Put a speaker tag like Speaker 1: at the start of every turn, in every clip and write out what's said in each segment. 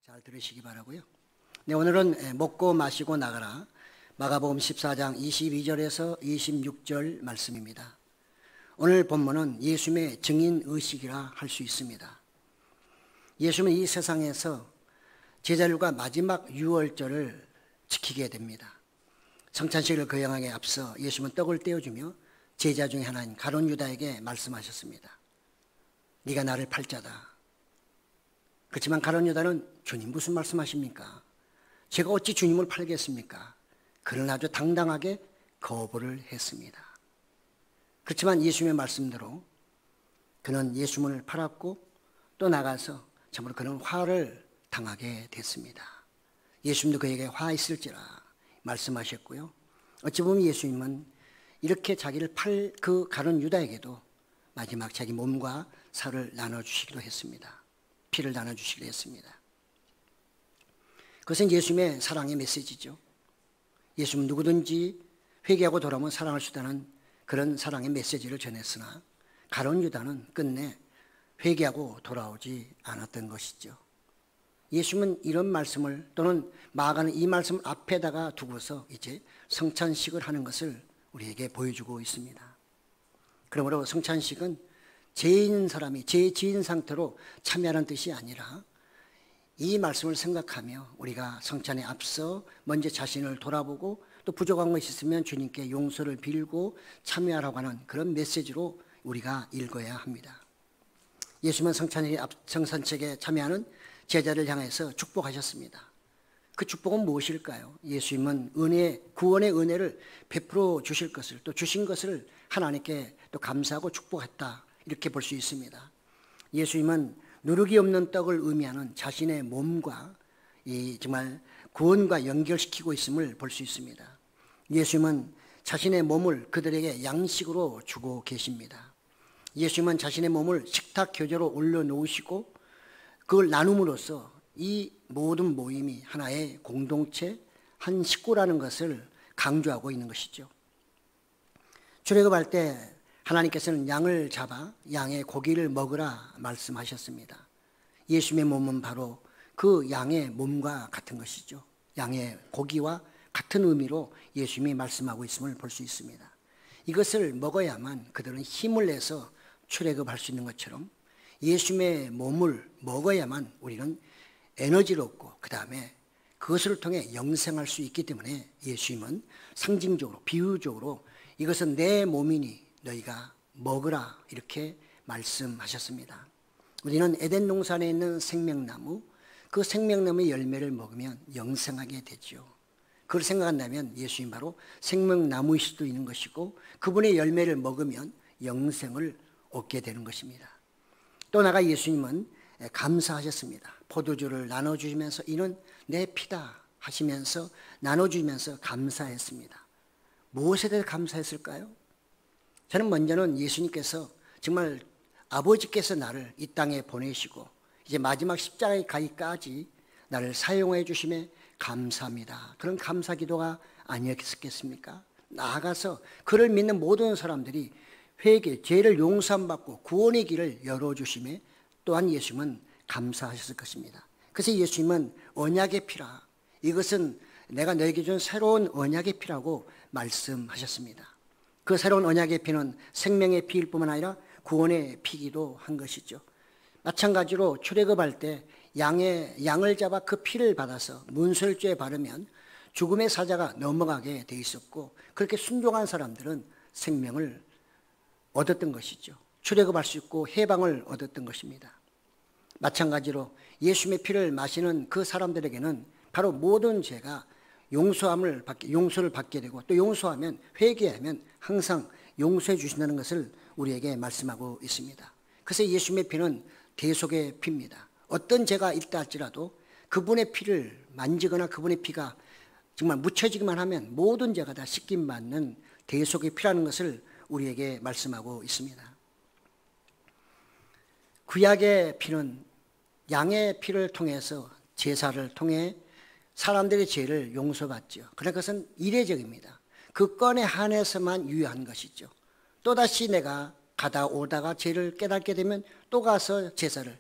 Speaker 1: 잘 들으시기 바라고요. 네, 오늘은 먹고 마시고 나가라 마가복음 14장 22절에서 26절 말씀입니다. 오늘 본문은 예수님의 증인의식이라 할 수 있습니다. 예수님은 이 세상에서 제자들과 마지막 유월절을 지키게 됩니다. 성찬식을 거행하기에 앞서 예수님은 떡을 떼어주며 제자 중에 하나인 가룟 유다에게 말씀하셨습니다. 네가 나를 팔자다. 그렇지만 가룟 유다는 주님 무슨 말씀하십니까? 제가 어찌 주님을 팔겠습니까? 그는 아주 당당하게 거부를 했습니다. 그렇지만 예수님의 말씀대로 그는 예수님을 팔았고 또 나가서 참으로 그는 화를 당하게 됐습니다. 예수님도 그에게 화 있을지라 말씀하셨고요. 어찌 보면 예수님은 이렇게 자기를 팔 그 가룟 유다에게도 마지막 자기 몸과 살을 나눠주시기도 했습니다. 피를 나눠주시기도 했습니다. 그것은 예수님의 사랑의 메시지죠. 예수님은 누구든지 회개하고 돌아오면 사랑할 수 있다는 그런 사랑의 메시지를 전했으나 가룟 유다는 끝내 회개하고 돌아오지 않았던 것이죠. 예수님은 이런 말씀을 또는 마가는 이 말씀을 앞에다가 두고서 이제 성찬식을 하는 것을 우리에게 보여주고 있습니다. 그러므로 성찬식은 죄인 사람이 죄 지은 상태로 참여하는 뜻이 아니라 이 말씀을 생각하며 우리가 성찬에 앞서 먼저 자신을 돌아보고 또 부족한 것이 있으면 주님께 용서를 빌고 참여하라고 하는 그런 메시지로 우리가 읽어야 합니다. 예수님은 성찬식에 참여하는 제자를 향해서 축복하셨습니다. 그 축복은 무엇일까요? 예수님은 구원의 은혜를 베풀어 주실 것을 또 주신 것을 하나님께 또 감사하고 축복했다. 이렇게 볼 수 있습니다. 예수님은 누룩이 없는 떡을 의미하는 자신의 몸과 이 정말 구원과 연결시키고 있음을 볼 수 있습니다. 예수님은 자신의 몸을 그들에게 양식으로 주고 계십니다. 예수님은 자신의 몸을 식탁 교제로 올려놓으시고 그걸 나눔으로써 이 모든 모임이 하나의 공동체, 한 식구라는 것을 강조하고 있는 것이죠. 출애굽할 때 하나님께서는 양을 잡아 양의 고기를 먹으라 말씀하셨습니다. 예수님의 몸은 바로 그 양의 몸과 같은 것이죠. 양의 고기와 같은 의미로 예수님이 말씀하고 있음을 볼 수 있습니다. 이것을 먹어야만 그들은 힘을 내서 출애굽할 수 있는 것처럼 예수님의 몸을 먹어야만 우리는 에너지를 얻고 그 다음에 그것을 통해 영생할 수 있기 때문에 예수님은 상징적으로 비유적으로 이것은 내 몸이니 너희가 먹으라 이렇게 말씀하셨습니다. 우리는 에덴 동산에 있는 생명나무, 그 생명나무의 열매를 먹으면 영생하게 되죠. 그걸 생각한다면 예수님 바로 생명나무일 수도 있는 것이고 그분의 열매를 먹으면 영생을 얻게 되는 것입니다. 또 나아가 예수님은 감사하셨습니다. 포도주를 나눠주시면서 이는 내 피다 하시면서 나눠주면서 감사했습니다. 무엇에 대해 감사했을까요? 저는 먼저는 예수님께서 정말 아버지께서 나를 이 땅에 보내시고 이제 마지막 십자가에 가기까지 나를 사용해 주심에 감사합니다. 그런 감사 기도가 아니었겠습니까? 나아가서 그를 믿는 모든 사람들이 회개, 죄를 용서함 받고 구원의 길을 열어주심에 또한 예수님은 감사하셨을 것입니다. 그래서 예수님은 언약의 피라, 이것은 내가 너에게 준 새로운 언약의 피라고 말씀하셨습니다. 그 새로운 언약의 피는 생명의 피일 뿐만 아니라 구원의 피기도 한 것이죠. 마찬가지로 출애굽할 때 양을 잡아 그 피를 받아서 문설주에 바르면 죽음의 사자가 넘어가게 돼 있었고 그렇게 순종한 사람들은 생명을 얻었던 것이죠. 출애굽할 수 있고 해방을 얻었던 것입니다. 마찬가지로 예수님의 피를 마시는 그 사람들에게는 바로 모든 죄가 용서를 받게 되고 또 용서하면 회개하면 항상 용서해 주신다는 것을 우리에게 말씀하고 있습니다. 그래서 예수님의 피는 대속의 피입니다. 어떤 죄가 있다 할지라도 그분의 피를 만지거나 그분의 피가 정말 묻혀지기만 하면 모든 죄가 다 씻김받는 대속의 피라는 것을 우리에게 말씀하고 있습니다. 구약의 피는 양의 피를 통해서 제사를 통해 사람들의 죄를 용서받죠. 그러나 그것은 이례적입니다. 그 건에 한해서만 유효한 것이죠. 또다시 내가 가다 오다가 죄를 깨닫게 되면 또 가서 제사를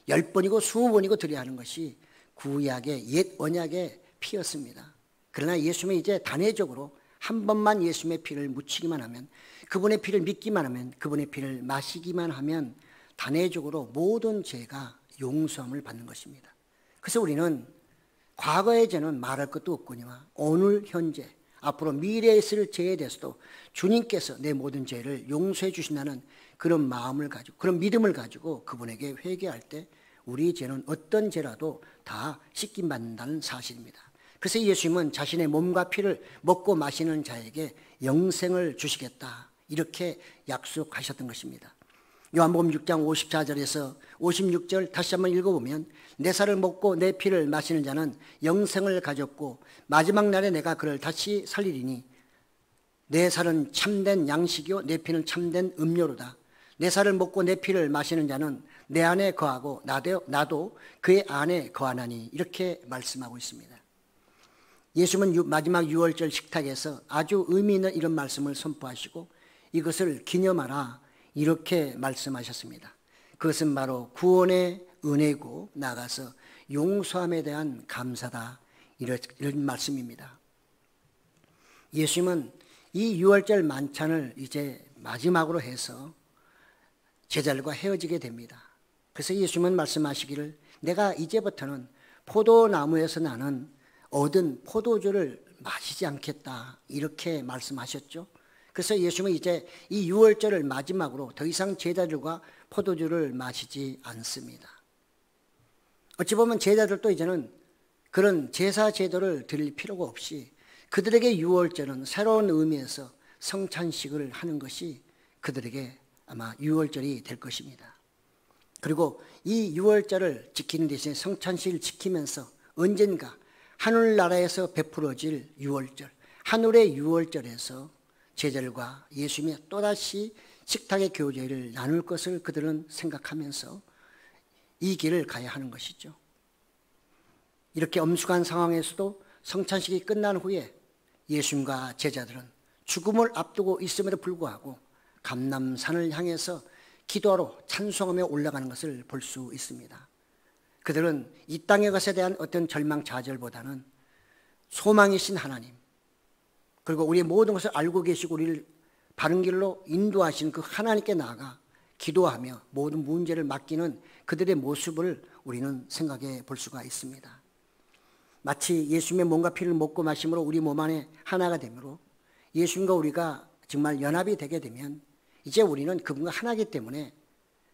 Speaker 1: 10번이고 20번이고 드려야 하는 것이 구약의 옛 언약의 피였습니다. 그러나 예수님은 이제 단회적으로 한 번만 예수님의 피를 묻히기만 하면, 그분의 피를 믿기만 하면, 그분의 피를 마시기만 하면 단회적으로 모든 죄가 용서함을 받는 것입니다. 그래서 우리는 과거의 죄는 말할 것도 없거니와 오늘 현재 앞으로 미래에 있을 죄에 대해서도 주님께서 내 모든 죄를 용서해 주신다는 그런 마음을 가지고, 그런 믿음을 가지고 그분에게 회개할 때 우리 죄는 어떤 죄라도 다 씻김받는다는 사실입니다. 그래서 예수님은 자신의 몸과 피를 먹고 마시는 자에게 영생을 주시겠다, 이렇게 약속하셨던 것입니다. 요한복음 6장 54절에서 56절 다시 한번 읽어보면, 내 살을 먹고 내 피를 마시는 자는 영생을 가졌고 마지막 날에 내가 그를 다시 살리리니, 내 살은 참된 양식이요 내 피는 참된 음료로다. 내 살을 먹고 내 피를 마시는 자는 내 안에 거하고 나도 그의 안에 거하나니, 이렇게 말씀하고 있습니다. 예수님은 마지막 유월절 식탁에서 아주 의미 있는 이런 말씀을 선포하시고 이것을 기념하라, 이렇게 말씀하셨습니다. 그것은 바로 구원의 은혜고 나가서 용서함에 대한 감사다, 이런 말씀입니다. 예수님은 이 유월절 만찬을 이제 마지막으로 해서 제자들과 헤어지게 됩니다. 그래서 예수님은 말씀하시기를, 내가 이제부터는 포도나무에서 나는 얻은 포도주를 마시지 않겠다, 이렇게 말씀하셨죠. 그래서 예수님은 이제 이 유월절을 마지막으로 더 이상 제자들과 포도주를 마시지 않습니다. 어찌 보면 제자들도 이제는 그런 제사 제도를 드릴 필요가 없이 그들에게 유월절은 새로운 의미에서 성찬식을 하는 것이 그들에게 아마 유월절이 될 것입니다. 그리고 이 유월절을 지키는 대신에 성찬식을 지키면서 언젠가 하늘나라에서 베풀어질 유월절, 하늘의 유월절에서 제자들과 예수님이 또다시 식탁의 교제를 나눌 것을 그들은 생각하면서 이 길을 가야 하는 것이죠. 이렇게 엄숙한 상황에서도 성찬식이 끝난 후에 예수님과 제자들은 죽음을 앞두고 있음에도 불구하고 감람산을 향해서 기도하러 찬송하며 올라가는 것을 볼 수 있습니다. 그들은 이 땅의 것에 대한 어떤 절망좌절보다는 소망이신 하나님, 그리고 우리의 모든 것을 알고 계시고 우리를 바른 길로 인도하신 그 하나님께 나아가 기도하며 모든 문제를 맡기는 그들의 모습을 우리는 생각해 볼 수가 있습니다. 마치 예수님의 몸과 피를 먹고 마심으로 우리 몸 안에 하나가 되므로 예수님과 우리가 정말 연합이 되게 되면 이제 우리는 그분과 하나이기 때문에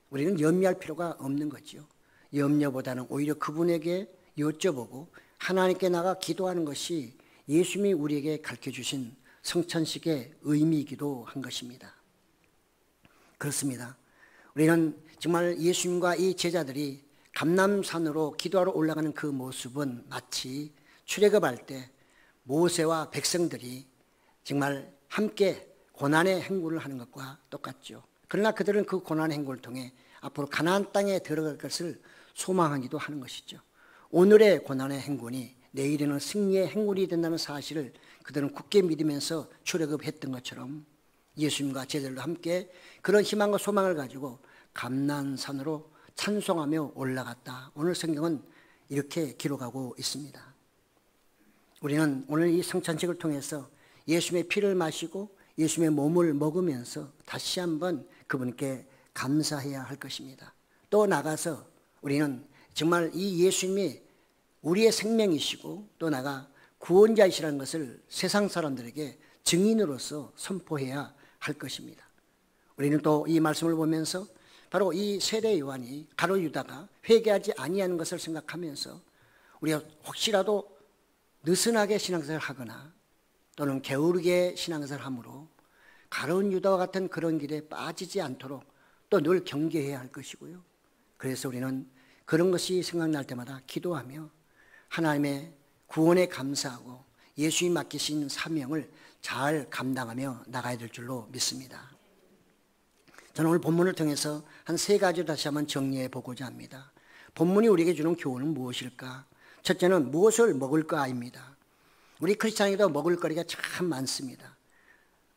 Speaker 1: 우리는 염려할 필요가 없는 거죠. 염려보다는 오히려 그분에게 여쭤보고 하나님께 나가 기도하는 것이 예수님이 우리에게 가르쳐주신 성찬식의 의미이기도 한 것입니다. 그렇습니다. 우리는 정말 예수님과 이 제자들이 감람산으로 기도하러 올라가는 그 모습은 마치 출애굽할 때 모세와 백성들이 정말 함께 고난의 행군을 하는 것과 똑같죠. 그러나 그들은 그 고난의 행군을 통해 앞으로 가나안 땅에 들어갈 것을 소망하기도 하는 것이죠. 오늘의 고난의 행군이 내일에는 승리의 행군이 된다는 사실을 그들은 굳게 믿으면서 출애굽했던 것처럼 예수님과 제자들도 함께 그런 희망과 소망을 가지고 감람산으로 찬송하며 올라갔다. 오늘 성경은 이렇게 기록하고 있습니다. 우리는 오늘 이 성찬식을 통해서 예수님의 피를 마시고 예수님의 몸을 먹으면서 다시 한번 그분께 감사해야 할 것입니다. 또 나가서 우리는 정말 이 예수님이 우리의 생명이시고 또 나가 구원자이시라는 것을 세상 사람들에게 증인으로서 선포해야 할 것입니다. 우리는 또 이 말씀을 보면서 바로 이 세례 요한이 가룟 유다가 회개하지 아니하는 것을 생각하면서 우리가 혹시라도 느슨하게 신앙생활을 하거나 또는 게으르게 신앙생활을 함으로 가룟 유다와 같은 그런 길에 빠지지 않도록 또 늘 경계해야 할 것이고요. 그래서 우리는 그런 것이 생각날 때마다 기도하며 하나님의 구원에 감사하고 예수님이 맡기신 사명을 잘 감당하며 나가야 될 줄로 믿습니다. 저는 오늘 본문을 통해서 한 세 가지를 다시 한번 정리해 보고자 합니다. 본문이 우리에게 주는 교훈은 무엇일까? 첫째는 무엇을 먹을까입니다. 우리 크리스찬에게도 먹을 거리가 참 많습니다.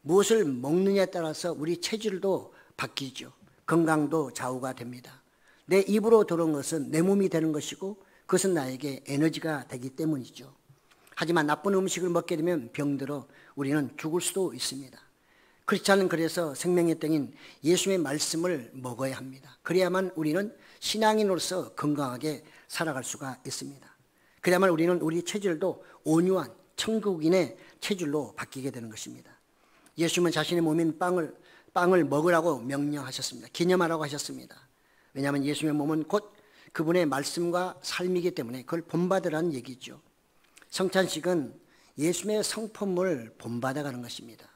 Speaker 1: 무엇을 먹느냐에 따라서 우리 체질도 바뀌죠. 건강도 좌우가 됩니다. 내 입으로 들어온 것은 내 몸이 되는 것이고 그것은 나에게 에너지가 되기 때문이죠. 하지만 나쁜 음식을 먹게 되면 병들어 우리는 죽을 수도 있습니다. 크리스찬은 그래서 생명의 떡인 예수의 말씀을 먹어야 합니다. 그래야만 우리는 신앙인으로서 건강하게 살아갈 수가 있습니다. 그래야만 우리는 우리 체질도 온유한 천국인의 체질로 바뀌게 되는 것입니다. 예수님은 자신의 몸인 빵을 먹으라고 명령하셨습니다. 기념하라고 하셨습니다. 왜냐하면 예수님의 몸은 곧 그분의 말씀과 삶이기 때문에 그걸 본받으라는 얘기죠. 성찬식은 예수님의 성품을 본받아가는 것입니다.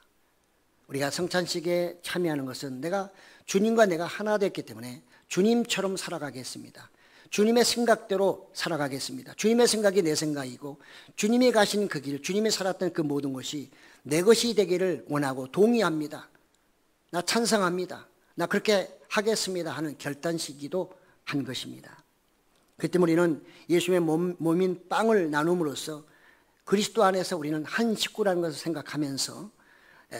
Speaker 1: 우리가 성찬식에 참여하는 것은 주님과 내가 하나 됐기 때문에 주님처럼 살아가겠습니다. 주님의 생각대로 살아가겠습니다. 주님의 생각이 내 생각이고 주님이 가신 그 길, 주님이 살았던 그 모든 것이 내 것이 되기를 원하고 동의합니다. 나 찬성합니다. 나 그렇게 하겠습니다 하는 결단시기도 한 것입니다. 그 때문에 우리는 예수님의 몸인 빵을 나눔으로써 그리스도 안에서 우리는 한 식구라는 것을 생각하면서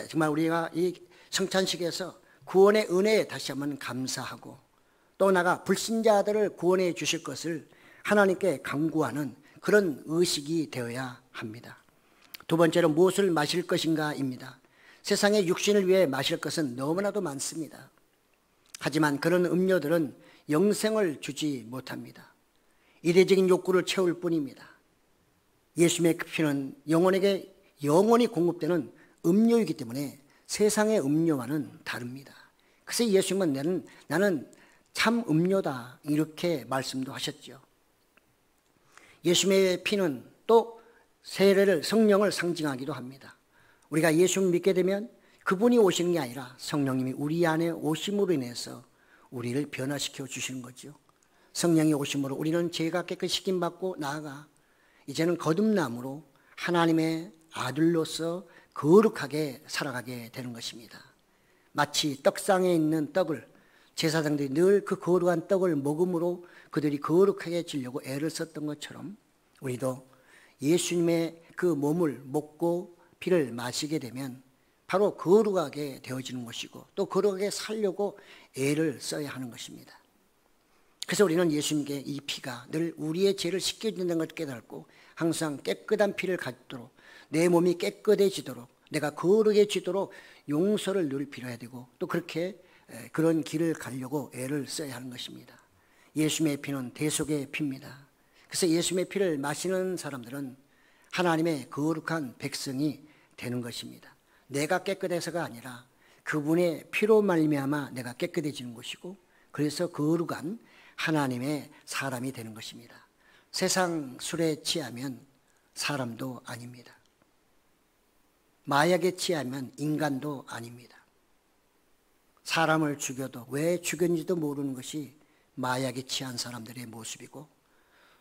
Speaker 1: 정말 우리가 이 성찬식에서 구원의 은혜에 다시 한번 감사하고 또 나가 불신자들을 구원해 주실 것을 하나님께 간구하는 그런 의식이 되어야 합니다. 두 번째로 무엇을 마실 것인가입니다. 세상의 육신을 위해 마실 것은 너무나도 많습니다. 하지만 그런 음료들은 영생을 주지 못합니다. 이례적인 욕구를 채울 뿐입니다. 예수님의 피는 영혼에게 영원히 공급되는 음료이기 때문에 세상의 음료와는 다릅니다. 그래서 예수님은 나는 참 음료다 이렇게 말씀도 하셨죠. 예수님의 피는 또 세례를 성령을 상징하기도 합니다. 우리가 예수를 믿게 되면 그분이 오시는 게 아니라 성령님이 우리 안에 오심으로 인해서 우리를 변화시켜 주시는 거죠. 성령이 오심으로 우리는 죄가 깨끗이 씻김받고 나아가 이제는 거듭남으로 하나님의 아들로서 거룩하게 살아가게 되는 것입니다. 마치 떡상에 있는 떡을 제사장들이 늘 그 거룩한 떡을 먹음으로 그들이 거룩하게 지려고 애를 썼던 것처럼 우리도 예수님의 그 몸을 먹고 피를 마시게 되면 바로 거룩하게 되어지는 것이고 또 거룩하게 살려고 애를 써야 하는 것입니다. 그래서 우리는 예수님께 이 피가 늘 우리의 죄를 씻겨준다는 것을 깨닫고 항상 깨끗한 피를 갖도록 내 몸이 깨끗해지도록 내가 거룩해지도록 용서를 늘 빌어야 되고 또 그렇게 그런 길을 가려고 애를 써야 하는 것입니다. 예수님의 피는 대속의 피입니다. 그래서 예수님의 피를 마시는 사람들은 하나님의 거룩한 백성이 되는 것입니다. 내가 깨끗해서가 아니라 그분의 피로 말미암아 내가 깨끗해지는 것이고 그래서 거룩한 하나님의 사람이 되는 것입니다. 세상 술에 취하면 사람도 아닙니다. 마약에 취하면 인간도 아닙니다. 사람을 죽여도 왜 죽였는지도 모르는 것이 마약에 취한 사람들의 모습이고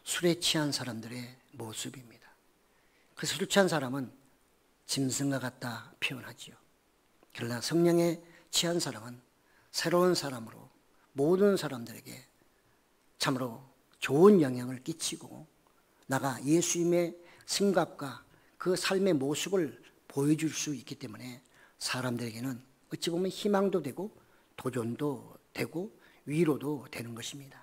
Speaker 1: 술에 취한 사람들의 모습입니다. 그래서 술 취한 사람은 짐승과 같다 표현하지요. 그러나 성령에 취한 사람은 새로운 사람으로 모든 사람들에게 참으로 좋은 영향을 끼치고 나가 예수님의 생각과 그 삶의 모습을 보여줄 수 있기 때문에 사람들에게는 어찌 보면 희망도 되고 도전도 되고 위로도 되는 것입니다.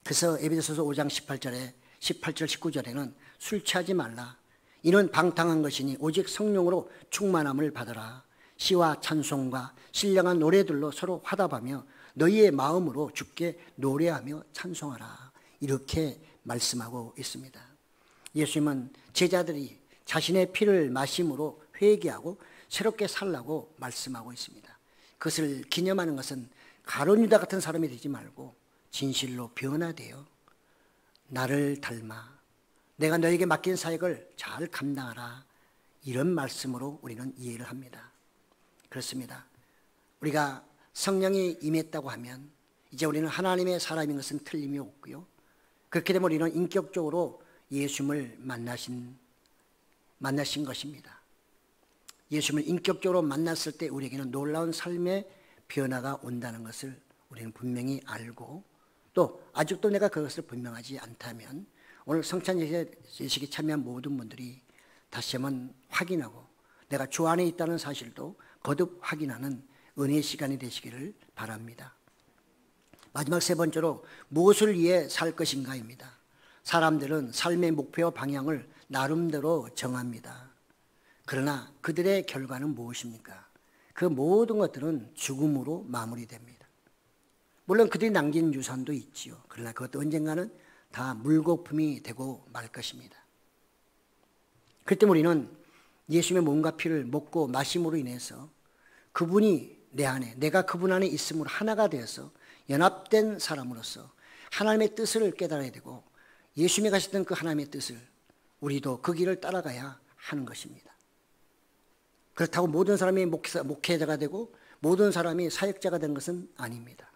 Speaker 1: 그래서 에베소서 5장 18절 19절에는 술 취하지 말라. 이는 방탕한 것이니 오직 성령으로 충만함을 받으라. 시와 찬송과 신령한 노래들로 서로 화답하며 너희의 마음으로 주께 노래하며 찬송하라. 이렇게 말씀하고 있습니다. 예수님은 제자들이 자신의 피를 마심으로 회개하고 새롭게 살라고 말씀하고 있습니다. 그것을 기념하는 것은 가룟 유다 같은 사람이 되지 말고 진실로 변화되어 나를 닮아 내가 너에게 맡긴 사역을 잘 감당하라. 이런 말씀으로 우리는 이해를 합니다. 그렇습니다. 우리가 성령이 임했다고 하면 이제 우리는 하나님의 사람인 것은 틀림이 없고요. 그렇게 되면 우리는 인격적으로 예수님을 만나신 것입니다. 예수님을 인격적으로 만났을 때 우리에게는 놀라운 삶의 변화가 온다는 것을 우리는 분명히 알고 또 아직도 내가 그것을 분명하지 않다면 오늘 성찬 예식에 참여한 모든 분들이 다시 한번 확인하고 내가 주 안에 있다는 사실도 거듭 확인하는 은혜의 시간이 되시기를 바랍니다. 마지막 세 번째로 무엇을 위해 살 것인가입니다. 사람들은 삶의 목표와 방향을 나름대로 정합니다. 그러나 그들의 결과는 무엇입니까? 그 모든 것들은 죽음으로 마무리됩니다. 물론 그들이 남긴 유산도 있지요. 그러나 그것도 언젠가는 다 물거품이 되고 말 것입니다. 그때 우리는 예수님의 몸과 피를 먹고 마심으로 인해서 그분이 내 안에, 내가 그분 안에 있음으로 하나가 되어서 연합된 사람으로서 하나님의 뜻을 깨달아야 되고 예수님이 가셨던 그 하나님의 뜻을 우리도 그 길을 따라가야 하는 것입니다. 그렇다고 모든 사람이 목회자가 되고 모든 사람이 사역자가 되는 것은 아닙니다.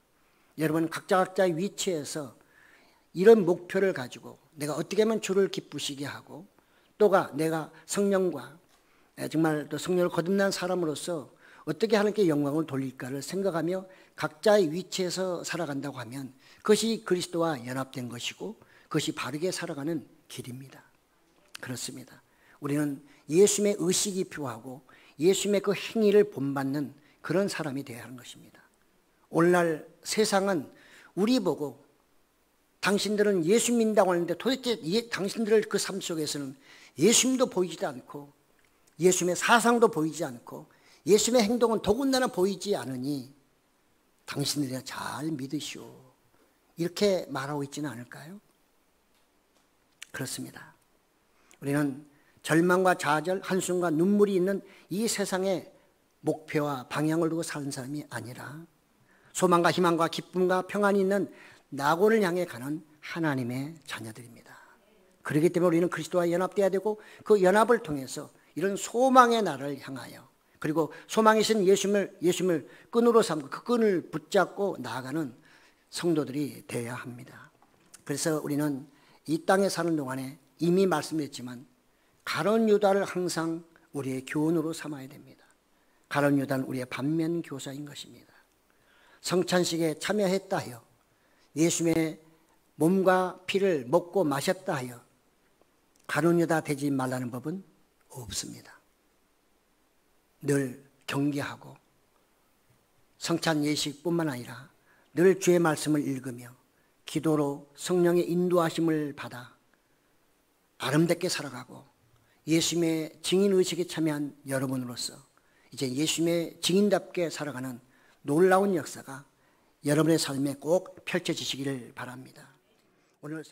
Speaker 1: 여러분 각자의 위치에서 이런 목표를 가지고 내가 어떻게 하면 주를 기쁘시게 하고 또가 내가 성령과 정말 또 성령을 거듭난 사람으로서 어떻게 하나님께 영광을 돌릴까를 생각하며 각자의 위치에서 살아간다고 하면 그것이 그리스도와 연합된 것이고 그것이 바르게 살아가는 길입니다. 그렇습니다. 우리는 예수님의 의식이 필요하고 예수님의 그 행위를 본받는 그런 사람이 되어야 하는 것입니다. 오늘날 세상은 우리 보고 당신들은 예수 믿는다고 하는데 도대체 당신들 그 삶 속에서는 예수님도 보이지도 않고 예수님의 사상도 보이지 않고 예수님의 행동은 더군다나 보이지 않으니 당신들이 잘 믿으시오. 이렇게 말하고 있지는 않을까요? 그렇습니다. 우리는 절망과 좌절, 한숨과 눈물이 있는 이 세상의 목표와 방향을 두고 사는 사람이 아니라 소망과 희망과 기쁨과 평안이 있는 낙원을 향해 가는 하나님의 자녀들입니다. 그렇기 때문에 우리는 그리스도와 연합되어야 되고 그 연합을 통해서 이런 소망의 날을 향하여 그리고 소망이신 예수님을 끈으로 삼고 그 끈을 붙잡고 나아가는 성도들이 되어야 합니다. 그래서 우리는 이 땅에 사는 동안에 이미 말씀드렸지만 가룟 유다를 항상 우리의 교훈으로 삼아야 됩니다. 가룟 유다는 우리의 반면 교사인 것입니다. 성찬식에 참여했다 하여 예수님의 몸과 피를 먹고 마셨다 하여 가룟 유다 되지 말라는 법은 없습니다. 늘 경계하고 성찬 예식뿐만 아니라 늘 주의 말씀을 읽으며 기도로 성령의 인도하심을 받아 아름답게 살아가고 예수님의 증인의식에 참여한 여러분으로서 이제 예수님의 증인답게 살아가는 놀라운 역사가 여러분의 삶에 꼭 펼쳐지시기를 바랍니다. 오늘